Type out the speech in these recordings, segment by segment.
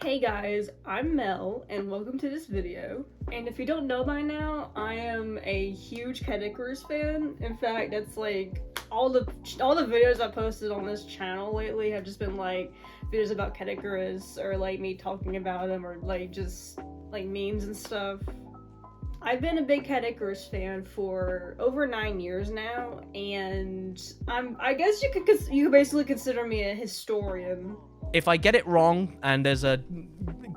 Hey guys, I'm Mel, and welcome to this video. And if you don't know by now, I am a huge caddicarus fan. In fact, that's like all the videos I posted on this channel lately have just been like videos about caddicarus, or like me talking about them, or like just like memes and stuff. I've been a big caddicarus fan for over 9 years now, and I guess you could basically consider me a historian. If I get it wrong, and there's a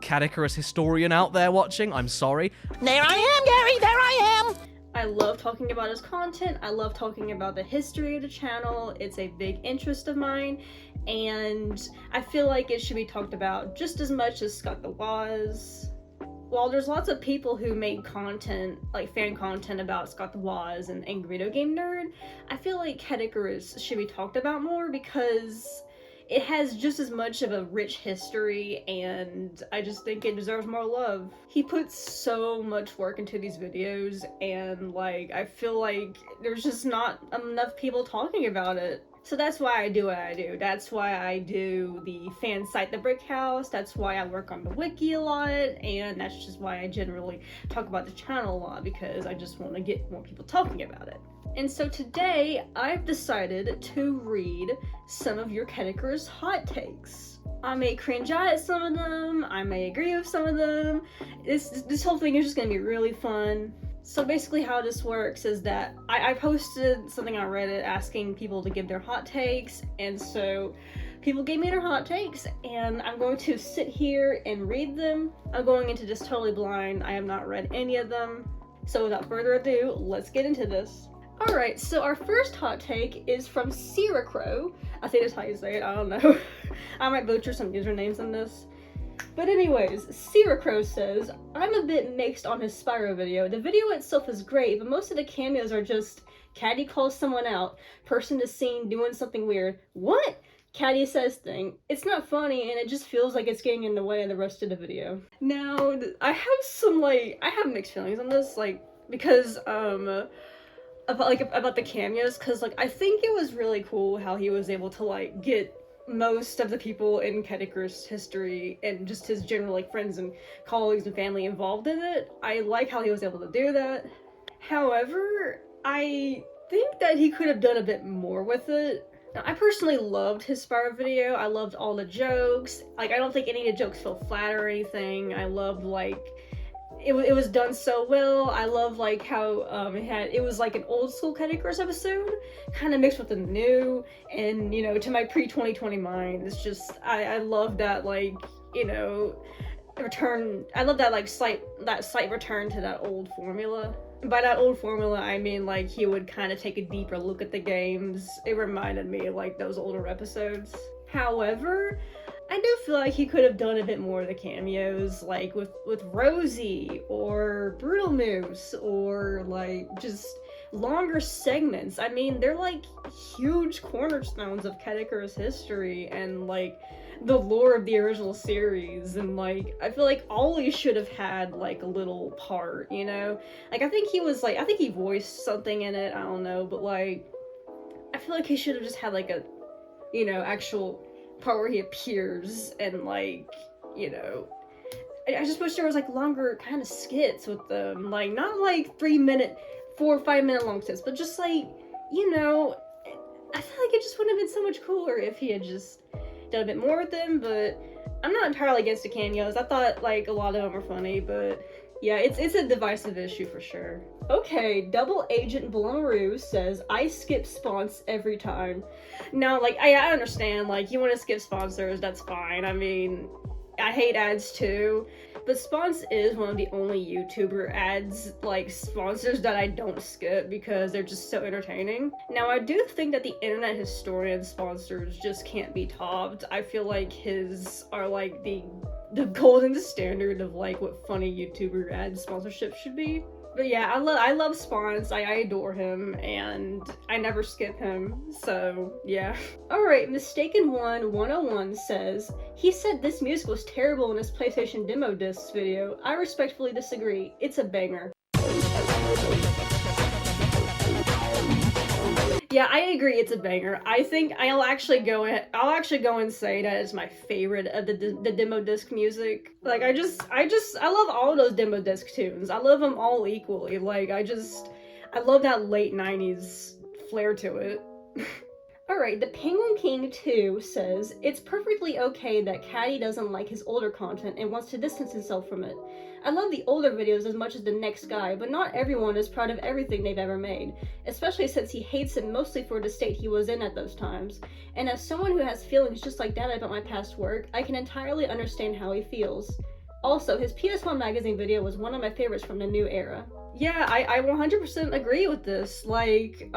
caddicarus historian out there watching, I'm sorry. There I am, Gary, there I am! I love talking about his content, I love talking about the history of the channel, it's a big interest of mine, and I feel like it should be talked about just as much as Scott the Woz. While there's lots of people who make content, like fan content about Scott the Woz and Angry Video Game Nerd, I feel like caddicarus should be talked about more because it has just as much of a rich history, and I just think it deserves more love. He puts so much work into these videos, and like I feel like there's just not enough people talking about it. So that's why I do what I do. That's why I do the fan site The Brick House, that's why I work on the wiki a lot, and that's just why I generally talk about the channel a lot, because I just want to get more people talking about it. And so today, I've decided to read some of your caddicarus hot takes. I may cringe at some of them, I may agree with some of them. This whole thing is just gonna be really fun. So basically how this works is that I posted something on Reddit asking people to give their hot takes, and so people gave me their hot takes, and I'm going to sit here and read them. I'm going into this totally blind, I have not read any of them. So without further ado, let's get into this. Alright, so our first hot take is from Siracrow. I think that's how you say it, I don't know. I might butcher some usernames on this. But anyways, Siracrow says, I'm a bit mixed on his Spyro video. The video itself is great, but most of the cameos are just Caddy calls someone out, person is seen doing something weird. What? Caddy says thing. It's not funny, and it just feels like it's getting in the way of the rest of the video. Now, I have mixed feelings on this, because, about the cameos, because I think it was really cool how he was able to get most of the people in caddicarus history and just his general friends and colleagues and family involved in it. I like how he was able to do that. However, I think that he could have done a bit more with it. Now, I personally loved his Spyro video. I loved all the jokes. I don't think any of the jokes felt flat or anything. I loved it was done so well. I love how it was like an old school caddicarus episode, kind of mixed with the new, and to my pre-2020 mind, it's just I love that return. I love that slight return to that old formula. By that old formula, I mean he would kind of take a deeper look at the games. It reminded me of those older episodes. However, I do feel like he could have done a bit more of the cameos, with Rosie, or Brutal Moose, or just longer segments. I mean, they're huge cornerstones of caddicarus history, and the lore of the original series, and I feel like Ollie should have had a little part, I think he was I think he voiced something in it, I don't know, but I feel like he should have just had a actual part where he appears, and I just wish there was longer kind of skits with them, not 4 or 5 minute long skits, but just I feel like it just would have been so much cooler if he had just done a bit more with them. But I'm not entirely against the cameos. I thought a lot of them were funny, but yeah, it's a divisive issue for sure. Okay, Double Agent Blummeroo says, I skip spons every time. Now, I understand, you want to skip sponsors, that's fine. I mean, I hate ads too. But Spons is one of the only YouTuber ads, sponsors that I don't skip because they're just so entertaining. Now, I do think that the internet historian sponsors just can't be topped. I feel like his are the golden standard of what funny YouTuber ad sponsorship should be. But yeah, I love Spons, I adore him, and I never skip him, so yeah. Alright, Mistaken One 101 says, he said this music was terrible in his PlayStation demo discs video. I respectfully disagree. It's a banger. Yeah, I agree. It's a banger. I think I'll actually go and say that it's my favorite of the demo disc music. Like I love all those demo disc tunes. I love them all equally. Like I love that late 90s flair to it. Alright, the Penguin King 2 says, it's perfectly okay that Caddy doesn't like his older content and wants to distance himself from it. I love the older videos as much as the next guy, but not everyone is proud of everything they've ever made, especially since he hates it mostly for the state he was in at those times. And as someone who has feelings just like that about my past work, I can entirely understand how he feels. Also, his PS1 magazine video was one of my favorites from the new era. Yeah, I 100% agree with this. Like,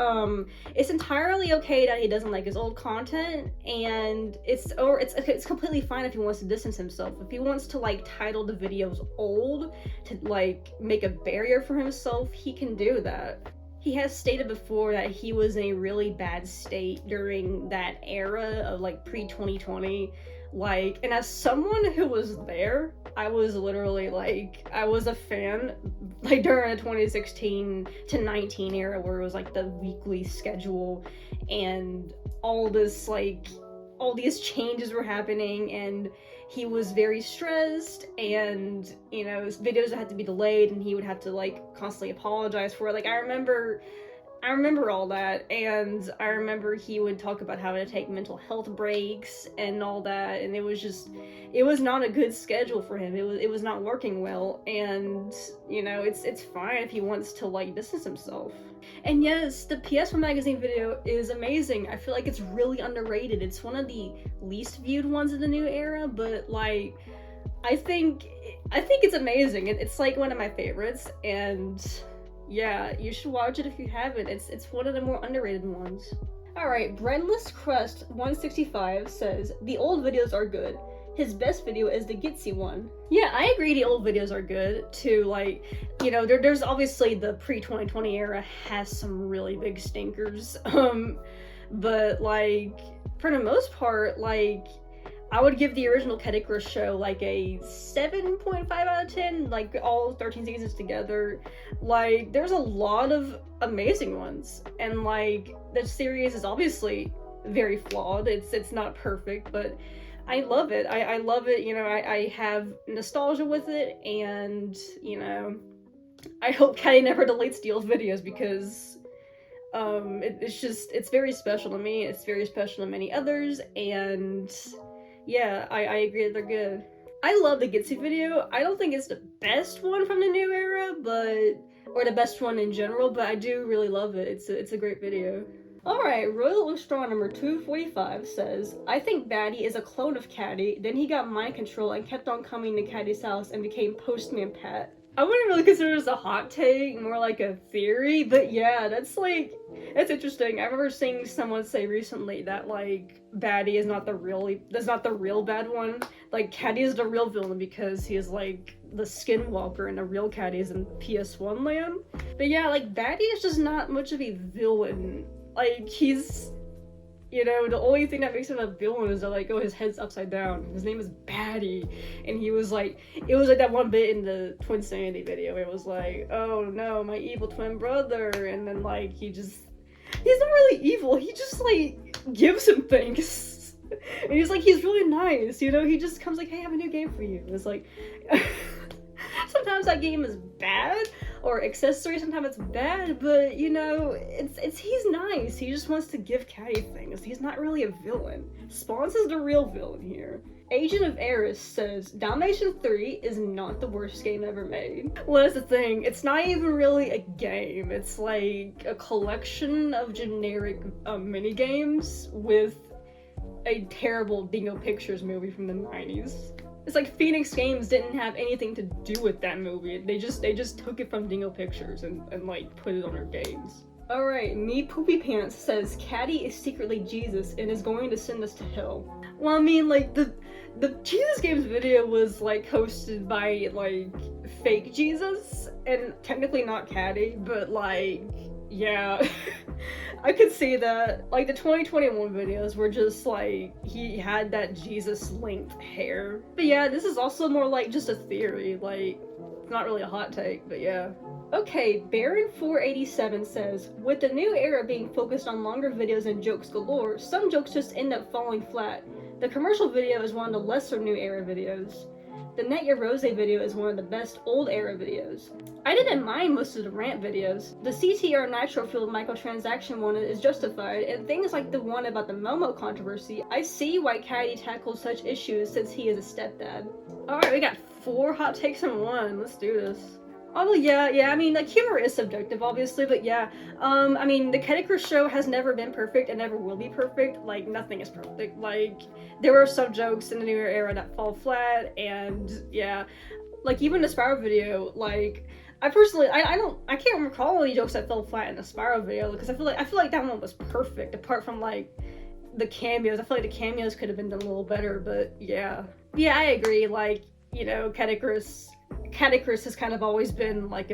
it's entirely okay that he doesn't like his old content, and it's completely fine if he wants to distance himself. If he wants to, like, title the videos old to, like, make a barrier for himself, he can do that. He has stated before that he was in a really bad state during that era of, like, pre-2020. Like, and as someone who was there, I was literally, like, I was a fan, like, during the 2016 to 19 era where it was, like, the weekly schedule and all this, like, all these changes were happening, and he was very stressed, and, you know, his videos had to be delayed, and he would have to, like, constantly apologize for it. Like, I remember all that, and I remember he would talk about having to take mental health breaks and all that, and it was not a good schedule for him. It was not working well, and, you know, it's fine if he wants to, like, distance himself. And yes, the PS1 magazine video is amazing. I feel like it's really underrated. It's one of the least viewed ones in the new era, but, like, I think it's amazing. It's, like, one of my favorites, and yeah, you should watch it if you haven't. It's one of the more underrated ones. Alright, Breadless Crust 165 says, the old videos are good. His best video is the Gitsy one. Yeah, I agree the old videos are good too. Like, you know, there's obviously the pre-2020 era has some really big stinkers. But, like, for the most part, like, I would give the original caddicarus show like a 7.5 out of 10, like all 13 seasons together. Like, there's a lot of amazing ones, and, like, the series is obviously very flawed. It's not perfect, but I love it. I love it, you know, I have nostalgia with it, and, you know, I hope Caddy never deletes the old videos because it's very special to me. It's very special to many others, and yeah, I agree that they're good. I love the Gitsy video. I don't think it's the best one from the new era, or the best one in general, but I do really love it. It's a great video. Alright, Royal Astronomer 245 says, I think Batty is a clone of Caddy, then he got mind control and kept on coming to Caddy's house and became Postman Pat. I wouldn't really consider this a hot take, more like a theory, but yeah, that's interesting. I remember seeing someone say recently that, like, Batty is not the real bad one. Like, Caddy is the real villain because he is, like, the skinwalker and the real Caddy is in PS1 land. But yeah, like, Batty is just not much of a villain. Like, he's, you know, the only thing that makes him a villain is that, like, oh, his head's upside down. His name is Batty. And he was like, it was like that one bit in the Twin Sanity video. It was like, oh no, my evil twin brother. And then, like, he's not really evil. He just, like, gives him things. And he's like, he's really nice, you know? He just comes like, hey, I have a new game for you. It's like, sometimes that game is bad, or accessory, sometimes it's bad, but, you know, he's nice. He just wants to give Caddy things. He's not really a villain. Spawns is the real villain here. Agent of Eris says, Dalmatian 3 is not the worst game ever made. Well, that's the thing. It's not even really a game. It's like a collection of generic minigames with a terrible Dingo Pictures movie from the 90s. It's like Phoenix Games didn't have anything to do with that movie. They just took it from Dingo Pictures and like put it on their games. Alright, Me Poopy Pants says Caddy is secretly Jesus and is going to send us to hell. Well, I mean, like, the Jesus Games video was, like, hosted by, like, fake Jesus, and technically not Caddy, but, like, Yeah. I could see that. Like, the 2021 videos were just like, he had that Jesus length hair. But yeah, this is also more like just a theory. Like, it's not really a hot take, but yeah. Okay, Baron487 says, with the new era being focused on longer videos and jokes galore, some jokes just end up falling flat. The commercial video is one of the lesser new era videos. The Net Your Rose video is one of the best old era videos. I didn't mind most of the rant videos. The CTR Nitro Fueled microtransaction one is justified, and things like the one about the Momo controversy, I see why Caddy tackles such issues since he is a stepdad. Alright, we got 4 hot takes in 1. Let's do this. Although, yeah, I mean, like, humor is subjective, obviously, but yeah. I mean, the caddicarus show has never been perfect and never will be perfect. Like, nothing is perfect. Like, there are some jokes in the new era that fall flat, and yeah. Like, even the Spiral video, like, I personally, I can't recall any jokes that fell flat in the Spiral video, because I feel like that one was perfect, apart from, like, the cameos. I feel like the cameos could have been done a little better, but yeah. Yeah, I agree, like, you know, caddicarus has kind of always been like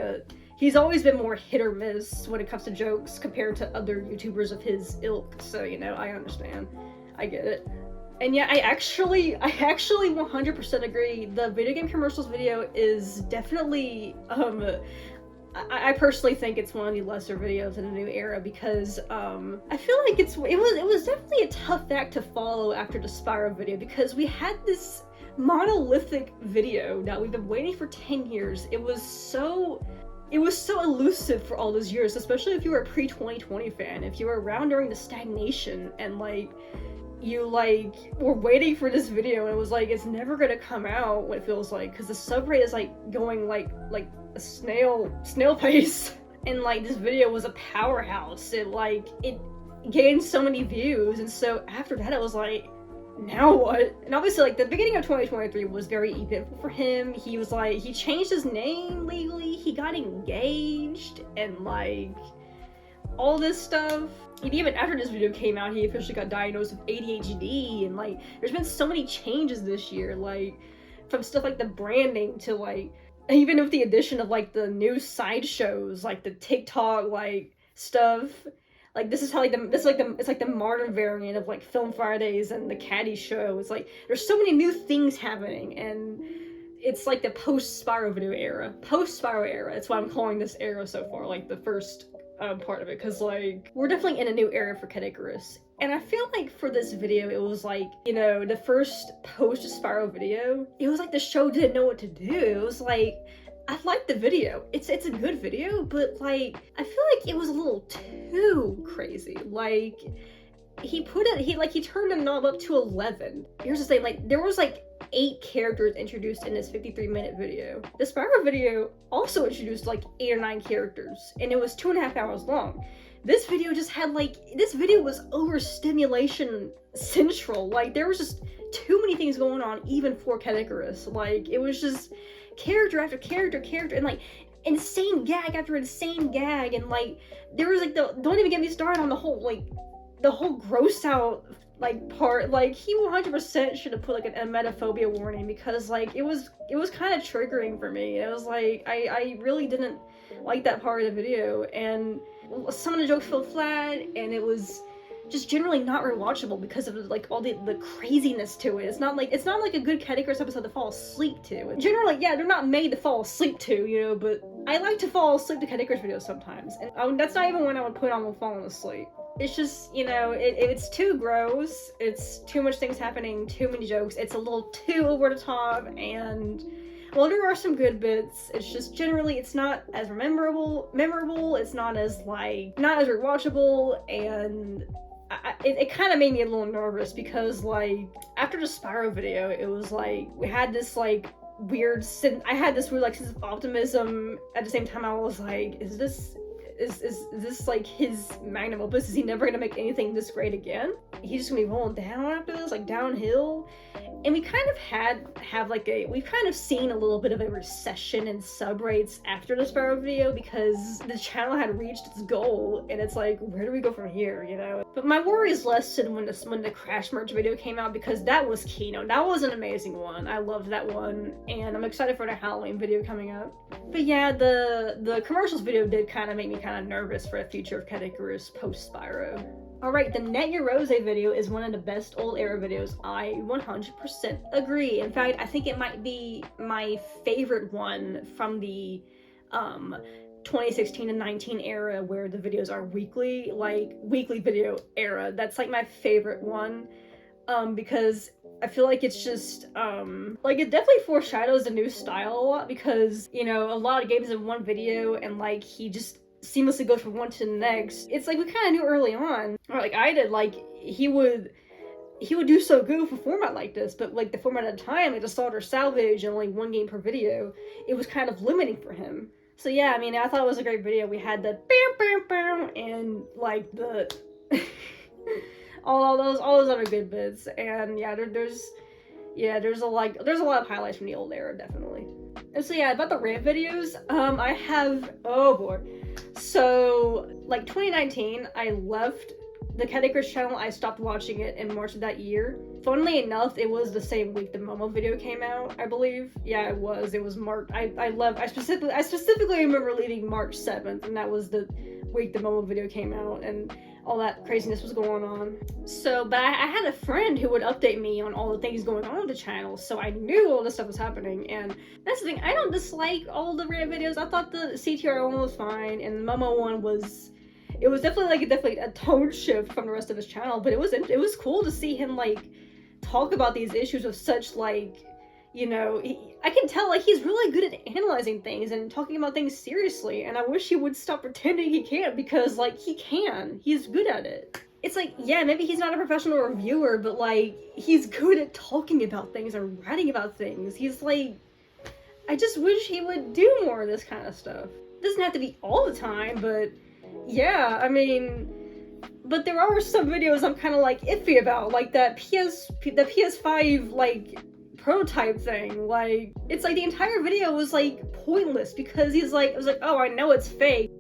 he's always been more hit or miss when it comes to jokes compared to other YouTubers of his ilk, so, you know, I understand. I get it. And yeah, I actually 100% agree. The video game commercials video is definitely, I personally think it's one of the lesser videos in the new era because, I feel like it was definitely a tough act to follow after the Spyro video because we had this monolithic video that we've been waiting for 10 years. It was so elusive for all those years, especially if you were a pre-2020 fan, if you were around during the stagnation and like you like were waiting for this video and it was like it's never gonna come out, what it feels like, because the sub rate is like going like a snail pace. And like this video was a powerhouse. It gained so many views, and so after that it was like, now what? And obviously, like, the beginning of 2023 was very eventful for him. He was like, he changed his name legally, he got engaged, and like all this stuff. And even after this video came out, he officially got diagnosed with ADHD, and like there's been so many changes this year, like from stuff like the branding to like even with the addition of like the new sideshows, like the TikTok like stuff. Like, this is how, like, it's like the modern variant of, like, Film Fridays and the Caddy show. It's like, there's so many new things happening, and it's like the post-Spyro video era. Post-Spyro era, that's why I'm calling this era so far, like, the first part of it, because, like, we're definitely in a new era for caddicarus. And I feel like for this video, it was like, you know, the first post-Spyro video, it was like the show didn't know what to do. It was like, I liked the video. It's a good video, but like I feel like it was a little too crazy. Like he turned the knob up to 11. Here's the thing, like there was like 8 characters introduced in this 53-minute video. The Spyro video also introduced like 8 or 9 characters, and it was 2.5 hours long. This video just had this video was overstimulation central. Like there was just too many things going on even for caddicarus. Like it was just character after character, and like insane gag after insane gag, and like there was like don't even get me started on the whole gross out like part. Like he 100% should have put like a emetophobia warning, because like it was kind of triggering for me. It was like I really didn't like that part of the video, and some of the jokes fell flat, and it was just generally not rewatchable because of like all the craziness to it. It's not like a good caddicarus episode to fall asleep to. Generally, yeah, they're not made to fall asleep to, you know, but I like to fall asleep to caddicarus videos sometimes, and that's not even when I would put on when falling asleep. It's just, you know, it's too gross, it's too much things happening, too many jokes, it's a little too over the top, and while there are some good bits, it's just generally it's not as memorable, it's not as rewatchable, and it kind of made me a little nervous because like after the Spyro video, it was like we had this like weird sense of optimism. At the same time, I was like, is this like his magnum opus? Is he never gonna make anything this great again? He's just gonna be rolling down after this, like downhill. And we kind of we've kind of seen a little bit of a recession in sub rates after the Sparrow video because the channel had reached its goal, and it's like, where do we go from here, you know? But my worries lessened when the Crash merch video came out, because that was keynote. That was an amazing one. I loved that one, and I'm excited for the Halloween video coming up. But yeah, the commercials video did kind of make me kind of nervous for the future of caddicarus post Spyro. Alright, the Net Your Rose video is one of the best old era videos. I 100% agree. In fact, I think it might be my favorite one from the 2016 and 19 era where the videos are weekly video era. That's like my favorite one, because I feel like it's just, like, it definitely foreshadows a new style a lot, because, you know, a lot of games in one video, and like, he just seamlessly goes from one to the next. It's like we kind of knew early on, or like I did, like he would do so good with a format like this, but like the format at the time, like the Solder Salvage and only one game per video, it was kind of limiting for him. So yeah, I mean, I thought it was a great video. We had the bam bam bam and like the all those other good bits, and yeah, there's a lot of highlights from the old era, definitely. And so yeah, about the rant videos, I have, oh boy. So, like 2019, I left the caddicarus channel. I stopped watching it in March of that year. Funnily enough, it was the same week the Momo video came out, I believe. Yeah, it was March. I specifically remember leaving March 7th, and that was the week the Momo video came out, and all that craziness was going on. So, but I had a friend who would update me on all the things going on with the channel, so I knew all this stuff was happening. And that's the thing, I don't dislike all the rant videos. I thought the CTR one was fine, and the Momo one was, it was definitely a tone shift from the rest of his channel, but it was cool to see him like talk about these issues with such, like, you know, I can tell, like, he's really good at analyzing things and talking about things seriously, and I wish he would stop pretending he can't, because, like, he can. He's good at it. It's like, yeah, maybe he's not a professional reviewer, but, like, he's good at talking about things and writing about things. He's, like, I just wish he would do more of this kind of stuff. It doesn't have to be all the time, but, yeah, I mean, but there are some videos I'm kind of, like, iffy about, like that the PS5, like, prototype thing. Like, it's like the entire video was like pointless, because he's like, I was like, oh, I know it's fake,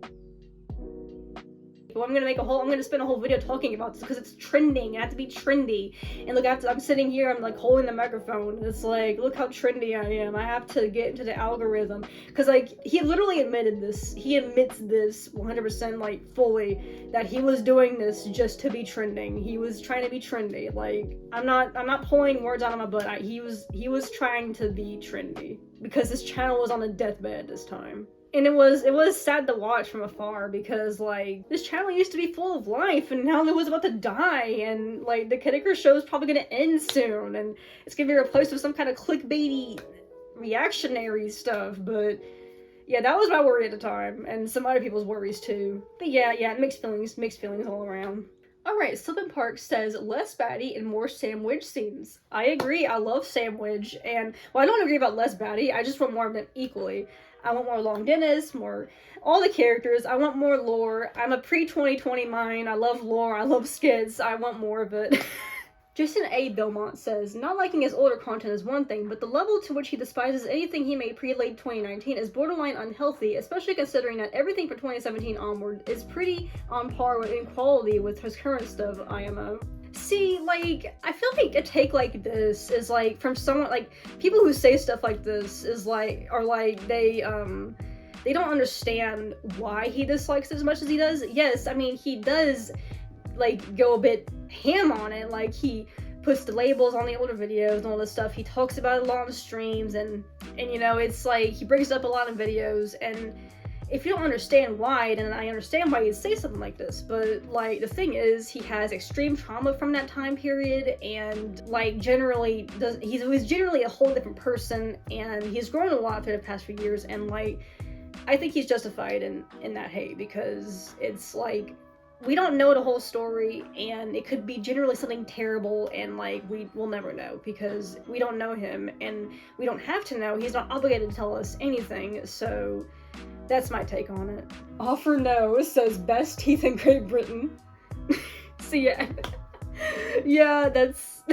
but I'm gonna spend a whole video talking about this because it's trending. I have to be trendy. And look, I'm sitting here, I'm like holding the microphone, and it's like, look how trendy I am. I have to get into the algorithm. Because like, he literally admitted this. He admits this 100%, like, fully, that he was doing this just to be trending. He was trying to be trendy. Like, I'm not pulling words out of my butt. He was trying to be trendy because his channel was on a deathbed at this time. And it was sad to watch from afar, because like, this channel used to be full of life, and now it was about to die, and like, the caddicarus show is probably gonna end soon, and it's gonna be replaced with some kind of clickbaity reactionary stuff. But yeah, that was my worry at the time, and some other people's worries too. But yeah, mixed feelings all around. Alright, Slippin' Park says less baddie and more sandwich scenes. I agree, I love sandwich, and, well, I don't agree about less baddie, I just want more of them equally. I want more Long Dennis, more all the characters. I want more lore. I'm a pre-2020 mind. I love lore. I love skits. I want more of it. Jason A. Belmont says, not liking his older content is one thing, but the level to which he despises anything he made pre-late 2019 is borderline unhealthy, especially considering that everything from 2017 onward is pretty on par in quality with his current stuff, IMO. See, like, I feel like a take like this is like from someone, like, people who say stuff like this is like, are like, they don't understand why he dislikes it as much as he does. Yes, I mean, he does, like, go a bit ham on it. Like, he puts the labels on the older videos and all this stuff. He talks about it a lot on the streams, and you know, it's like, he brings up a lot of videos, and if you don't understand why, then I understand why you'd say something like this. But like, the thing is, he has extreme trauma from that time period, and like, he's generally a whole different person, and he's grown a lot for the past few years, and like, I think he's justified in that hate, because it's like, we don't know the whole story, and it could be generally something terrible, and like, we'll never know, because we don't know him, and we don't have to know. He's not obligated to tell us anything. So that's my take on it. Offer No says best teeth in Great Britain. So yeah. Yeah, that's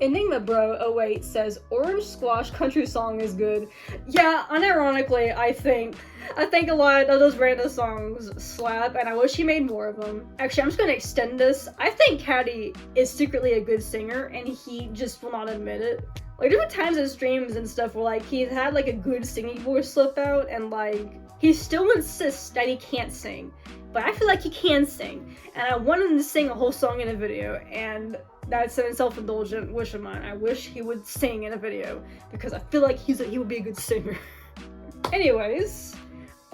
Enigma Bro 08 says Orange Squash country song is good. Yeah, unironically, I think a lot of those random songs slap, and I wish he made more of them. Actually, I'm just gonna extend this. I think Caddy is secretly a good singer, and he just will not admit it. Like, there were times in streams and stuff where, like, he's had, like, a good singing voice slip out, and, like, he still insists that he can't sing. But I feel like he can sing, and I want him to sing a whole song in a video, and that's a self-indulgent wish of mine. I wish he would sing in a video, because I feel like he would be a good singer. Anyways,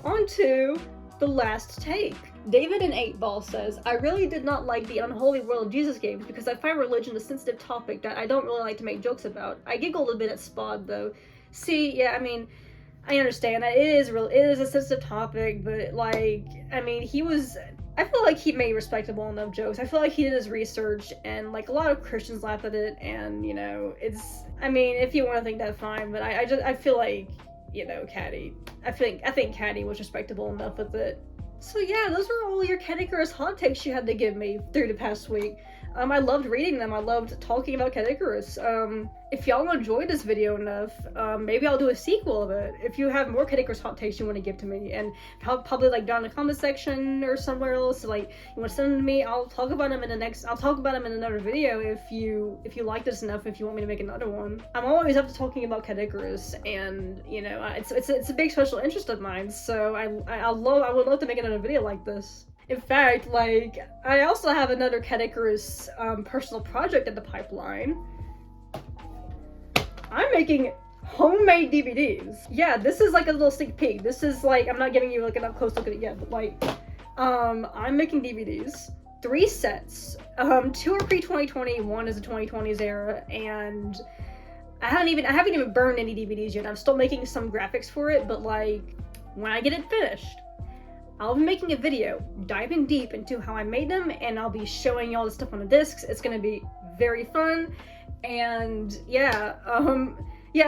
on to the last take. David in 8-Ball says, I really did not like the Unholy World of Jesus games because I find religion a sensitive topic that I don't really like to make jokes about. I giggled a bit at Spod though. See, yeah, I mean, I understand that it is a sensitive topic, but like, I mean, I feel like he made respectable enough jokes. I feel like he did his research, and like a lot of Christians laughed at it, and you know, I mean, if you want to think that, fine, but I feel like, you know, Caddy, I think Caddy was respectable enough with it. So yeah, those were all your caddicarus hot takes you had to give me through the past week. I loved reading them. I loved talking about caddicarus. If y'all enjoyed this video enough, maybe I'll do a sequel of it. If you have more caddicarus hot takes you want to give to me, and probably like down in the comment section or somewhere else, like you want to send them to me, I'll talk about them in another video if you like this enough. If you want me to make another one, I'm always up to talking about caddicarus, and you know, it's a big special interest of mine. So I would love to make another video like this. In fact, like, I also have another caddicarus personal project in the pipeline. I'm making homemade DVDs. Yeah, this is like a little sneak peek. This is like, I'm not giving you like an up close look at it yet, but like, I'm making DVDs. 3 sets. 2 are pre-2020, 1 is a 2020s era, and I haven't even burned any DVDs yet. I'm still making some graphics for it, but like, when I get it finished, I'll be making a video diving deep into how I made them, and I'll be showing y'all the stuff on the discs. It's gonna be very fun, and yeah,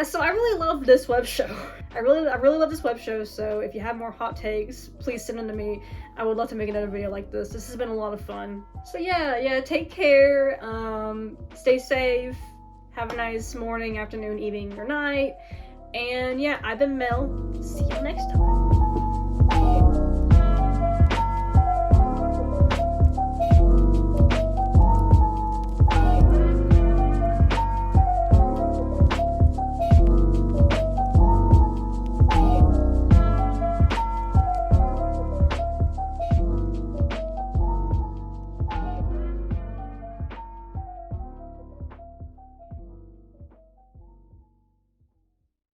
so I really love this web show. I really love this web show, so if you have more hot takes, please send them to me. I would love to make another video like this. This has been a lot of fun. So yeah, take care, stay safe, have a nice morning, afternoon, evening, or night, and yeah, I've been Mel. See you next time.